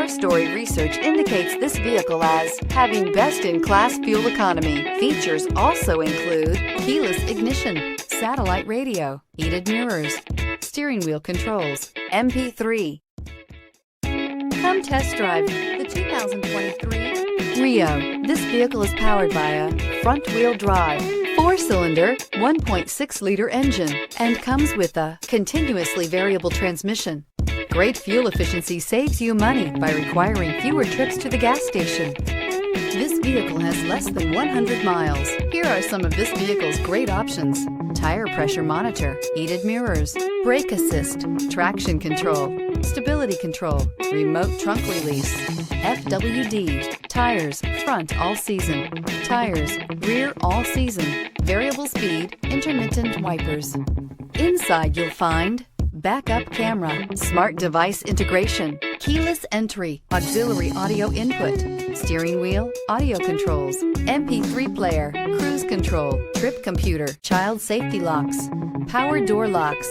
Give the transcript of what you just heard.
Car Story research indicates this vehicle as having best-in-class fuel economy. Features also include keyless ignition, satellite radio, heated mirrors, steering wheel controls, MP3. Come test drive the 2023 Rio. This vehicle is powered by a front-wheel drive, 4-cylinder, 1.6-liter engine, and comes with a continuously variable transmission. Great fuel efficiency saves you money by requiring fewer trips to the gas station. This vehicle has less than 100 miles. Here are some of this vehicle's great options: tire pressure monitor, heated mirrors, brake assist, traction control, stability control, remote trunk release, FWD, tires front all season, tires rear all season, variable speed, intermittent wipers. Inside you'll find backup camera, smart device integration, keyless entry, auxiliary audio input, steering wheel audio controls, MP3 player, cruise control, trip computer, child safety locks, power door locks,